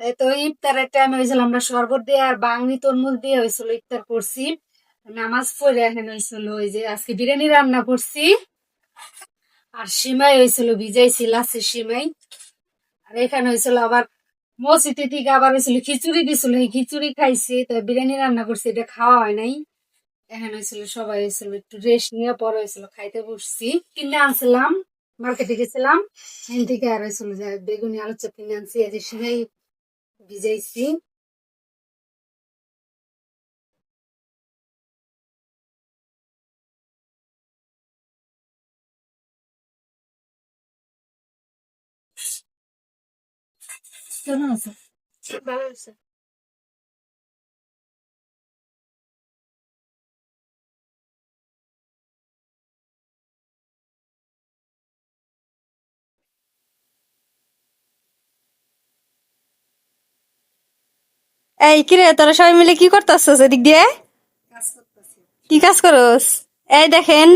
এই তো ইফতারের টাইম হয়েছিল, আমরা শরবত দিয়ে আর বাঙনি তরমুজ দিয়ে হয়েছিল ইফতার করছি। নামাজ পড়ে এখন হয়েছিল ওই যে আজকে বিরিয়ানি রান্না করছি, আর সিমাই হয়েছিল, ভিজাইছি লাচ্ছি সিমাই। আর এখানে হয়েছিল আবার মসজিদে থেকে আবার হয়েছিল খিচুড়ি দিছিল, এই খিচুড়ি খাইছি। তো বিরিয়ানি রান্না করছি, এটা খাওয়া হয় নাই। এখন হয়েছিল সবাই হয়েছিল একটু রেস্ট নিয়ে পরে হয়েছিল খাইতে বসছি। কিনে আনছিলাম, মার্কেটে গেছিলাম, এখান থেকে আর হয়েছিল যে বেগুনি আলু চপ কিনে আনছি, এই যে সিমাই ভিজাইছি। কেমন আছে? ভালো আছে। এই কিরে, তোরা সবাই মিলে কি করতেছস এদিক দিয়ে? কাজ করতেছি। কি কাজ করস? এই দেখেন,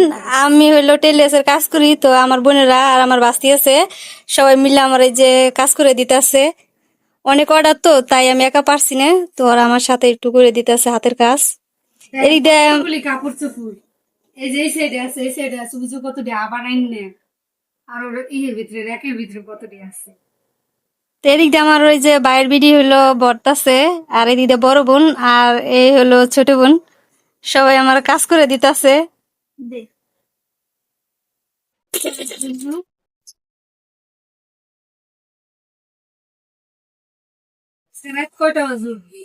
আমি হইলো টেলিয়াসের কাজ করি, তো আমার বোনেরা আর আমার বাস্তি আছে, সবাই মিলে আমার এই যে কাজ করে দিতেছে। অনেক অর্ডার তো, তাই আমি একা পারছি না, তো ওরা আমার সাথে একটু করে দিতেছে হাতের কাজ। দেখ এদিক দিয়ে কতগুলি কাপড় চোপড়, এই যে এই সাইডে আছে, এই সাইডে আছে, বুঝো কত দিয়ে আবার আইন নে। আর ওর ইয়ের ভিতরে র্যাকের ভিতরে কত দিয়ে আছে। তো এদিক দিয়ে আমার ওই যে বাইরের বিডি হইলো বর্তাছে, আর এদিক দিয়ে বড় বোন, আর এই হলো ছোট বোন, সবাই আমার কাজ করে দিতেছে। দে সেনাত কয়টা বাজে উঠবি?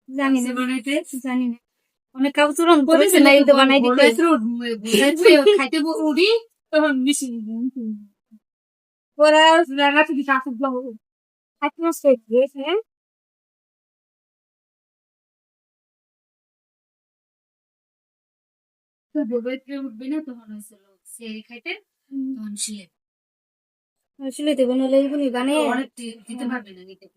জানি না, বানাইতে জানি না, অনেক কাপড় চোপড় করেছে না, এই তো বানাই দিতে। খাইতে উঠি তখন বেশি ওরা রান্না থেকে কাপড় গুলো খাইতে নষ্ট হয়ে গেছে। তো বউয়ের উঠবি না তখন হয়েছিল সে খাইতে, তখন শিলে আসলে দেবো নাহলে এইগুলি বানিয়ে অনেক দিতে পারবি না নিতে।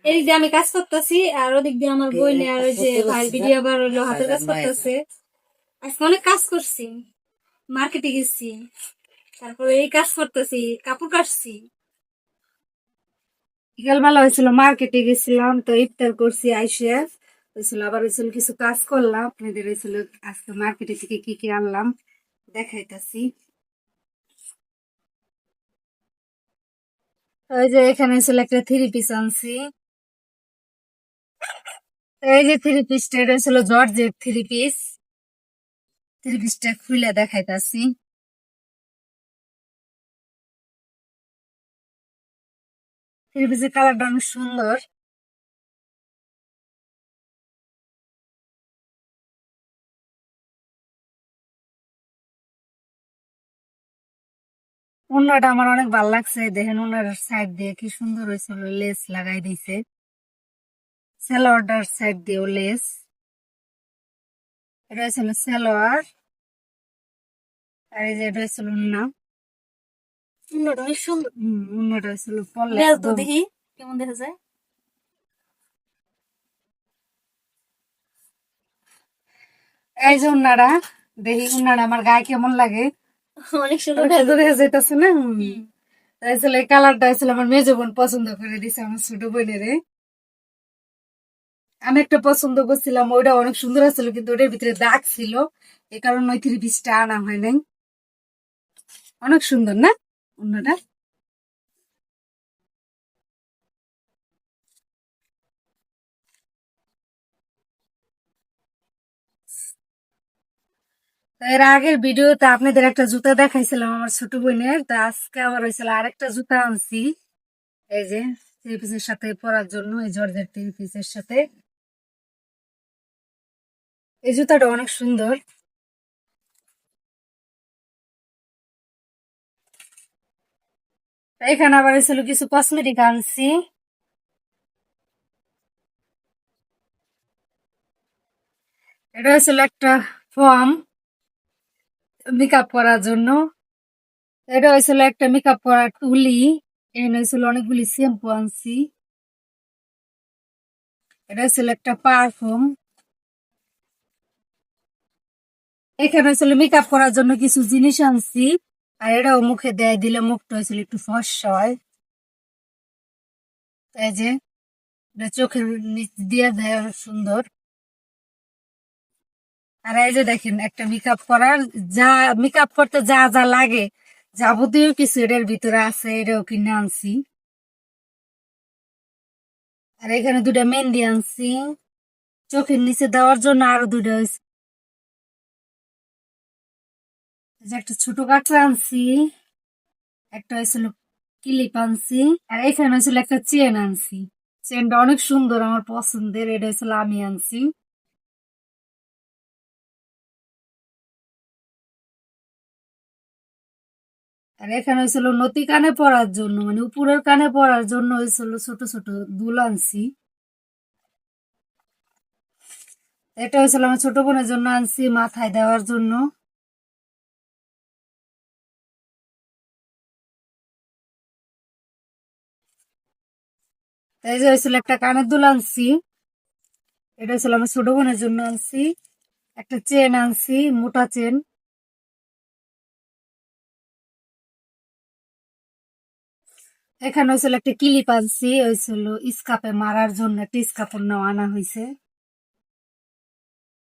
এদিক দিয়ে আমি কাজ করতেছি, আর ওদিক দিয়ে আমার বই নিয়ে আর ওই যে ভাই ভিডিও আবার হইলো হাতের কাজ করতেছে। আজকে অনেক কাজ করছি, মার্কেটে গেছি, তারপরে এই কাজ করতেছি, কাপড় কাটছি। বিকালবেলা হয়েছিল মার্কেটে গেছিলাম, তো ইফতার করছি আইসে হয়েছিল, আবার হয়েছিল কিছু কাজ করলাম। আপনাদের হয়েছিল আজকে মার্কেটে থেকে কি কি আনলাম দেখাইতাছি। ওই যে এখানে ছিল একটা থ্রি পিস আনছি, এই যে থ্রি পিসটা, এটা ছিল জর্জের থ্রি পিস। থ্রি পিসটা খুলে দেখাইতাছি। থ্রি পিসের কালারটা অনেক সুন্দর। ওড়নাটা আমার অনেক ভালো লাগছে, দেখেন ওনার সাইড দিয়ে কি সুন্দর হয়েছিল, লেস লাগাই দিছে, সালোয়ারটার সাইড দিয়েও লেস। এটা হয়েছিল সালোয়ার, আর এই যে এটা হয়েছিল ওড়না। সুন্দর, অনেক সুন্দর। ওড়নাটা হয়েছিল পরলে বেশ তো একদম। দেখি কেমন দেখা যায়। এই যে ওড়নাটা, দেখি ওড়নাটা আমার গায়ে কেমন লাগে। অনেক সুন্দর অনেক দেখা সুন্দর হয়ে যাইতেছে। যাইতেছে না? আসলে এই কালারটা আসলে আমার মেজো বোন পছন্দ করে দিছে আমার ছোট বোনের। আমি একটা পছন্দ করছিলাম, ওইটা অনেক সুন্দর ছিল, কিন্তু ওটার ভিতরে দাগ ছিল, এই কারণে ওই থ্রি পিসটা আনা হয় নাই। অনেক সুন্দর না অন্যটা? তো এর আগের ভিডিওতে আপনাদের একটা জুতা দেখাইছিলাম আমার ছোট বোনের, তো আজকে আবার হয়েছিল আরেকটা জুতা আনছি, এই যে থ্রি পিসের সাথে পরার জন্য, এই জর্জের থ্রি পিসের সাথে। এই জুতাটা অনেক সুন্দর। তো এখানে আবার হয়েছিল কিছু কসমেটিক আনছি। এটা হয়েছিল একটা ফর্ম মেকআপ করার জন্য, এটা হয়েছিল একটা মেকআপ করার তুলি। এখানে হয়েছিল অনেকগুলি শ্যাম্পু আনছি। এটা হয়েছিল একটা পারফিউম। এখানে হয়েছিল মেকআপ করার জন্য কিছু জিনিস আনছি। আর এটাও মুখে দেয় দিলে মুখটা হয়েছিল একটু ফর্সা হয়। এই যে এটা চোখের নিচ দিয়ে দেয় অনেক সুন্দর। আর এই যে দেখেন একটা মেকআপ করার যা মেকআপ করতে যা যা লাগে যাবতীয় কিছু এটার ভিতরে আছে, এটাও কিনে আনছি। আর এখানে দুটা মেহেন্দি আনছি চোখের নিচে দেওয়ার জন্য, আরো দুটা হয়েছে। এই যে একটা ছোট কাঁকড়া আনছি, একটা হয়েছিল ক্লিপ আনছি। আর এখানে হয়েছিল একটা চেন আনছি। চেনটা অনেক সুন্দর, আমার পছন্দের। এটা হয়েছিল আমি আনছি। আর এখানে হয়েছিল নতি কানে পরার জন্য, মানে উপরের কানে পরার জন্য হয়েছিল ছোট ছোট দুল আনছি। এটা হয়েছিল আমার ছোট বোনের জন্য আনছি, মাথায় দেওয়ার জন্য। এই যে হয়েছিল একটা কানের দুল আনছি। এটা হয়েছিল আমার ছোট বোনের জন্য আনছি। একটা চেন আনছি, মোটা চেন। এখানে হয়েছিল একটা ক্লিপ আনছি, হয়েছিল স্কাপে মারার জন্য একটা স্কাপড় নাও আনা হয়েছে।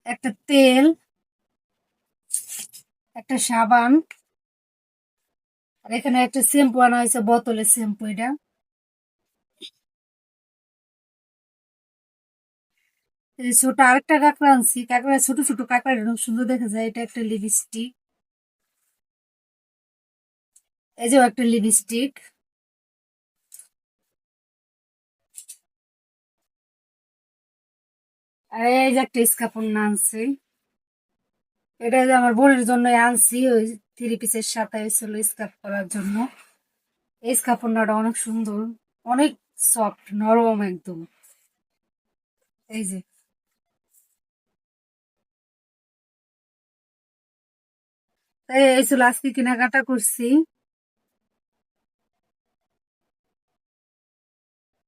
একটা তেল, একটা সাবান। আর এখানে একটা শ্যাম্পু আনা হয়েছে, বোতলের শ্যাম্পু এটা। এই যে ছোট আরেকটা কাঁকড়া আনছি, কাঁকড়া ছোট ছোট কাঁকড়া এরকম সুন্দর দেখা যায়। এটা একটা লিপস্টিক। এই যে একটা লিপস্টিক। আর এই যে একটা স্কার্ফ আনছি। এটা যে আমার বোনের জন্য আনছি, ওই থ্রি পিসের সাথে হয়েছিল স্কার্ফ করার জন্য। এই স্কার্ফটা অনেক সুন্দর, অনেক সফট নরম একদম। এই যে তাই এই ছিল আজকে কেনাকাটা করছি।